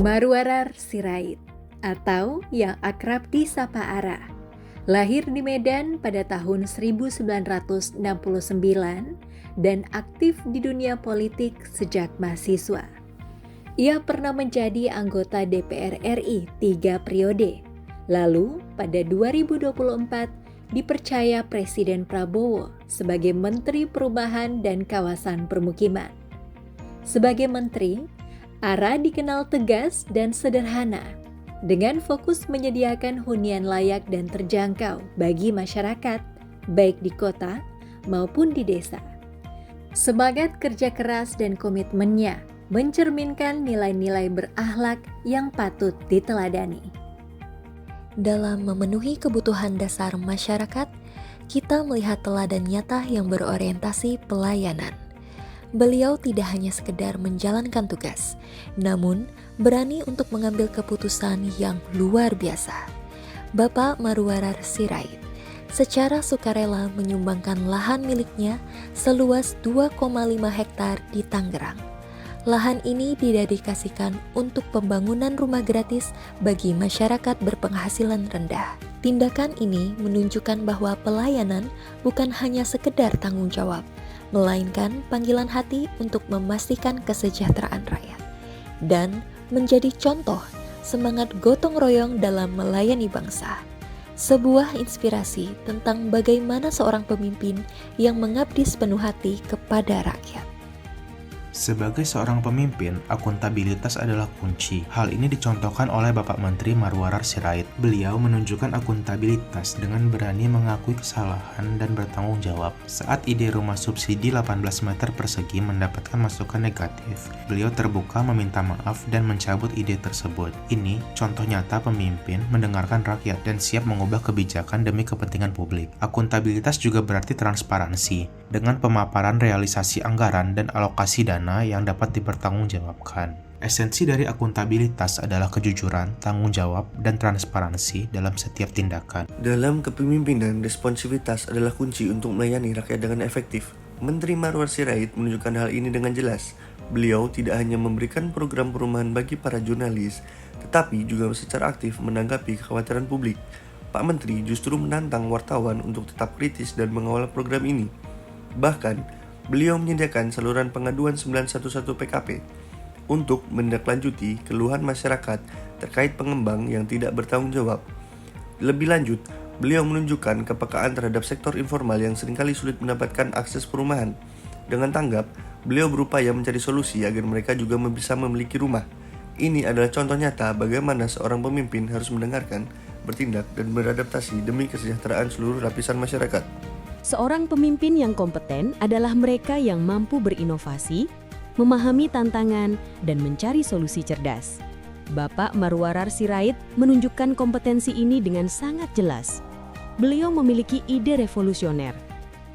Marwarar Sirait atau yang akrab disapa Ara, lahir di Medan pada tahun 1969 dan aktif di dunia politik sejak mahasiswa. Ia pernah menjadi anggota DPR RI 3 periode, lalu pada 2024 dipercaya Presiden Prabowo sebagai Menteri Perubahan dan Kawasan Permukiman. Sebagai menteri, Ara dikenal tegas dan sederhana, dengan fokus menyediakan hunian layak dan terjangkau bagi masyarakat, baik di kota maupun di desa. Semangat kerja keras dan komitmennya mencerminkan nilai-nilai berakhlak yang patut diteladani. Dalam memenuhi kebutuhan dasar masyarakat, kita melihat teladan nyata yang berorientasi pelayanan. Beliau tidak hanya sekedar menjalankan tugas, namun berani untuk mengambil keputusan yang luar biasa. Bapak Marwarar Sirait secara sukarela menyumbangkan lahan miliknya seluas 2,5 hektar di Tangerang. Lahan ini didedikasikan untuk pembangunan rumah gratis bagi masyarakat berpenghasilan rendah. Tindakan ini menunjukkan bahwa pelayanan bukan hanya sekedar tanggung jawab, melainkan panggilan hati untuk memastikan kesejahteraan rakyat, dan menjadi contoh semangat gotong royong dalam melayani bangsa. Sebuah inspirasi tentang bagaimana seorang pemimpin yang mengabdi sepenuh hati kepada rakyat. Sebagai seorang pemimpin, akuntabilitas adalah kunci. Hal ini dicontohkan oleh Bapak Menteri Marwarar Sirait. Beliau menunjukkan akuntabilitas dengan berani mengakui kesalahan dan bertanggung jawab. Saat ide rumah subsidi 18 meter persegi mendapatkan masukan negatif, beliau terbuka meminta maaf dan mencabut ide tersebut. Ini contoh nyata pemimpin mendengarkan rakyat dan siap mengubah kebijakan demi kepentingan publik. Akuntabilitas juga berarti transparansi, dengan pemaparan realisasi anggaran dan alokasi dana yang dapat dipertanggungjawabkan. Esensi dari akuntabilitas adalah kejujuran, tanggung jawab, dan transparansi dalam setiap tindakan. Dalam kepemimpinan, responsivitas adalah kunci untuk melayani rakyat dengan efektif. Menteri Marwarar Sirait menunjukkan hal ini dengan jelas. Beliau tidak hanya memberikan program perumahan bagi para jurnalis, tetapi juga secara aktif menanggapi kekhawatiran publik. Pak Menteri justru menantang wartawan untuk tetap kritis dan mengawal program ini. Bahkan, beliau menyediakan saluran pengaduan 911 PKP untuk menindaklanjuti keluhan masyarakat terkait pengembang yang tidak bertanggung jawab. Lebih lanjut, beliau menunjukkan kepekaan terhadap sektor informal yang seringkali sulit mendapatkan akses perumahan. Dengan tanggap, beliau berupaya mencari solusi agar mereka juga bisa memiliki rumah. Ini adalah contoh nyata bagaimana seorang pemimpin harus mendengarkan, bertindak, dan beradaptasi demi kesejahteraan seluruh lapisan masyarakat. Seorang pemimpin yang kompeten adalah mereka yang mampu berinovasi, memahami tantangan, dan mencari solusi cerdas. Bapak Marwarar Sirait menunjukkan kompetensi ini dengan sangat jelas. Beliau memiliki ide revolusioner,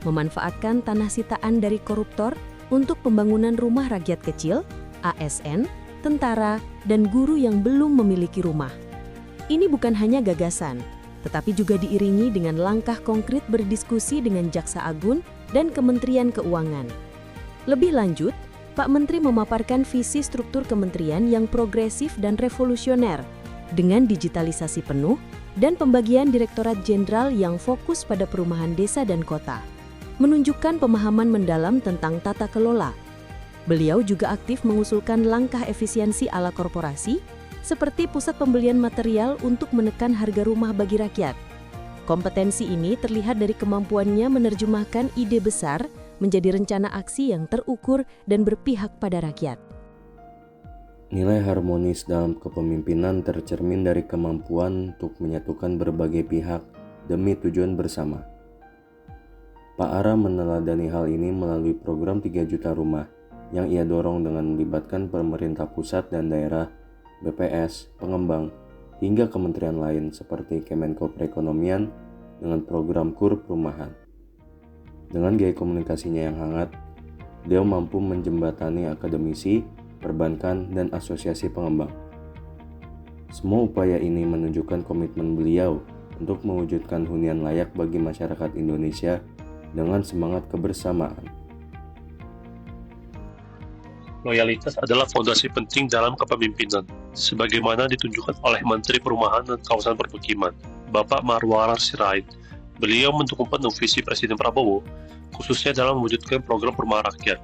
memanfaatkan tanah sitaan dari koruptor untuk pembangunan rumah rakyat kecil, ASN, tentara, dan guru yang belum memiliki rumah. Ini bukan hanya gagasan, tetapi juga diiringi dengan langkah konkret berdiskusi dengan Jaksa Agung dan Kementerian Keuangan. Lebih lanjut, Pak Menteri memaparkan visi struktur kementerian yang progresif dan revolusioner dengan digitalisasi penuh dan pembagian Direktorat Jenderal yang fokus pada perumahan desa dan kota, menunjukkan pemahaman mendalam tentang tata kelola. Beliau juga aktif mengusulkan langkah efisiensi ala korporasi, seperti pusat pembelian material untuk menekan harga rumah bagi rakyat. Kompetensi ini terlihat dari kemampuannya menerjemahkan ide besar menjadi rencana aksi yang terukur dan berpihak pada rakyat. Nilai harmonis dalam kepemimpinan tercermin dari kemampuan untuk menyatukan berbagai pihak demi tujuan bersama. Pak Ara meneladani hal ini melalui program 3 juta rumah yang ia dorong dengan melibatkan pemerintah pusat dan daerah, BPS, pengembang, hingga kementerian lain seperti Kemenko Perekonomian dengan program KUR Perumahan. Dengan gaya komunikasinya yang hangat, beliau mampu menjembatani akademisi, perbankan, dan asosiasi pengembang. Semua upaya ini menunjukkan komitmen beliau untuk mewujudkan hunian layak bagi masyarakat Indonesia dengan semangat kebersamaan. Loyalitas adalah fondasi penting dalam kepemimpinan, sebagaimana ditunjukkan oleh Menteri Perumahan dan Kawasan Permukiman, Bapak Marwarar Sirait. Beliau mendukung penuh visi Presiden Prabowo, khususnya dalam mewujudkan program perumahan rakyat.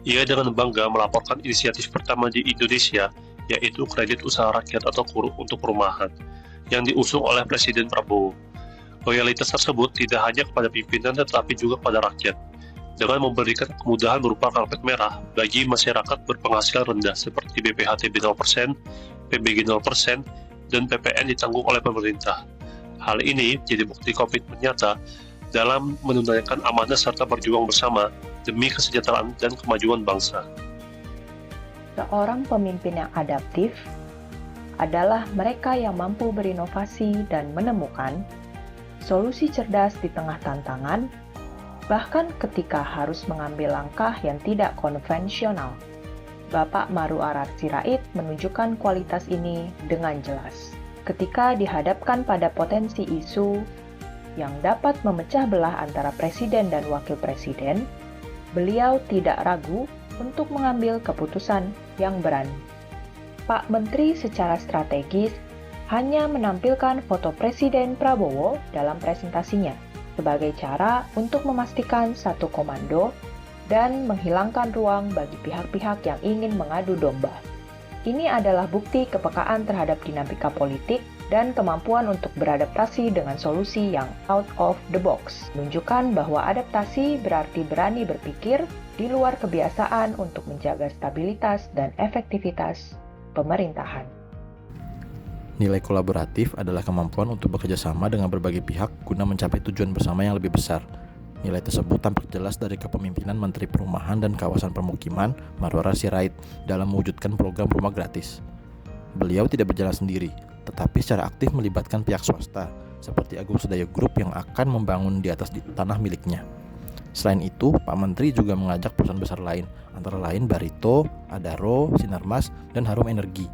Ia dengan bangga melaporkan inisiatif pertama di Indonesia, yaitu kredit usaha rakyat atau KUR untuk perumahan, yang diusung oleh Presiden Prabowo. Loyalitas tersebut tidak hanya kepada pimpinan tetapi juga kepada rakyat, dengan memberikan kemudahan berupa karpet merah bagi masyarakat berpenghasilan rendah seperti BPHTB 0%, PBG 0%, dan PPN ditanggung oleh pemerintah. Hal ini jadi bukti komitmen nyata dalam menunaikan amanah serta berjuang bersama demi kesejahteraan dan kemajuan bangsa. Seorang pemimpin yang adaptif adalah mereka yang mampu berinovasi dan menemukan solusi cerdas di tengah tantangan, bahkan ketika harus mengambil langkah yang tidak konvensional. Bapak Marwarar Sirait menunjukkan kualitas ini dengan jelas. Ketika dihadapkan pada potensi isu yang dapat memecah belah antara presiden dan wakil presiden, beliau tidak ragu untuk mengambil keputusan yang berani. Pak Menteri secara strategis hanya menampilkan foto Presiden Prabowo dalam presentasinya sebagai cara untuk memastikan satu komando dan menghilangkan ruang bagi pihak-pihak yang ingin mengadu domba. Ini adalah bukti kepekaan terhadap dinamika politik dan kemampuan untuk beradaptasi dengan solusi yang out of the box. Menunjukkan bahwa adaptasi berarti berani berpikir di luar kebiasaan untuk menjaga stabilitas dan efektivitas pemerintahan. Nilai kolaboratif adalah kemampuan untuk bekerja sama dengan berbagai pihak guna mencapai tujuan bersama yang lebih besar. Nilai tersebut tampak jelas dari kepemimpinan Menteri Perumahan dan Kawasan Permukiman Marwarar Sirait dalam mewujudkan program rumah gratis. Beliau tidak berjalan sendiri, tetapi secara aktif melibatkan pihak swasta, seperti Agung Sedayo Group yang akan membangun di atas tanah miliknya. Selain itu, Pak Menteri juga mengajak perusahaan besar lain, antara lain Barito, Adaro, Sinarmas, dan Harum Energi.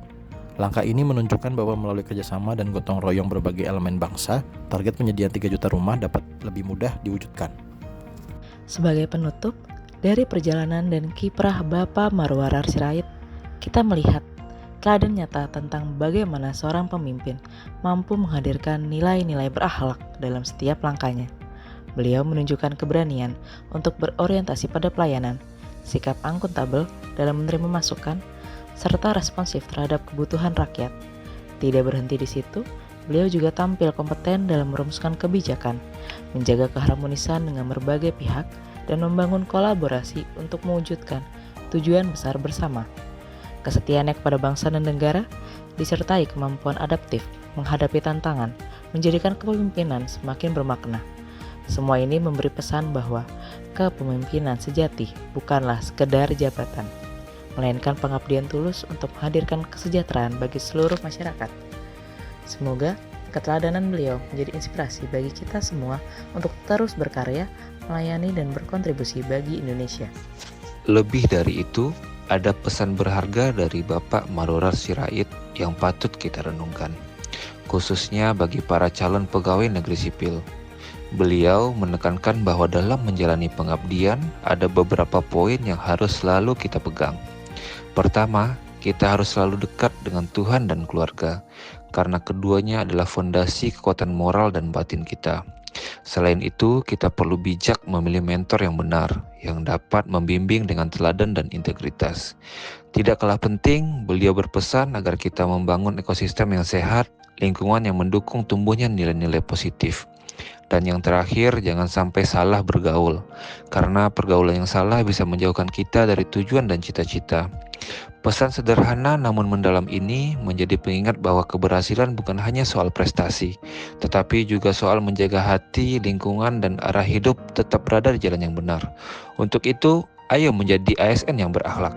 Langkah ini menunjukkan bahwa melalui kerjasama dan gotong royong berbagai elemen bangsa, target penyediaan 3 juta rumah dapat lebih mudah diwujudkan. Sebagai penutup, dari perjalanan dan kiprah Bapak Marwarar Sirait, kita melihat teladan nyata tentang bagaimana seorang pemimpin mampu menghadirkan nilai-nilai berakhlak dalam setiap langkahnya. Beliau menunjukkan keberanian untuk berorientasi pada pelayanan, sikap akuntabel dalam menerima masukan, serta responsif terhadap kebutuhan rakyat. Tidak berhenti di situ, beliau juga tampil kompeten dalam merumuskan kebijakan, menjaga keharmonisan dengan berbagai pihak, dan membangun kolaborasi untuk mewujudkan tujuan besar bersama. Kesetiaannya kepada bangsa dan negara disertai kemampuan adaptif menghadapi tantangan, menjadikan kepemimpinan semakin bermakna. Semua ini memberi pesan bahwa kepemimpinan sejati bukanlah sekedar jabatan, melainkan pengabdian tulus untuk menghadirkan kesejahteraan bagi seluruh masyarakat. Semoga keteladanan beliau menjadi inspirasi bagi kita semua untuk terus berkarya, melayani dan berkontribusi bagi Indonesia. Lebih dari itu, ada pesan berharga dari Bapak Marwarar Sirait yang patut kita renungkan, khususnya bagi para calon pegawai negeri sipil. Beliau menekankan bahwa dalam menjalani pengabdian ada beberapa poin yang harus selalu kita pegang. Pertama, kita harus selalu dekat dengan Tuhan dan keluarga, karena keduanya adalah fondasi kekuatan moral dan batin kita. Selain itu, kita perlu bijak memilih mentor yang benar, yang dapat membimbing dengan teladan dan integritas. Tidak kalah penting, beliau berpesan agar kita membangun ekosistem yang sehat, lingkungan yang mendukung tumbuhnya nilai-nilai positif. Dan yang terakhir, jangan sampai salah bergaul, karena pergaulan yang salah bisa menjauhkan kita dari tujuan dan cita-cita. Pesan sederhana namun mendalam ini menjadi pengingat bahwa keberhasilan bukan hanya soal prestasi, tetapi juga soal menjaga hati, lingkungan, dan arah hidup tetap berada di jalan yang benar. Untuk itu, ayo menjadi ASN yang berakhlak.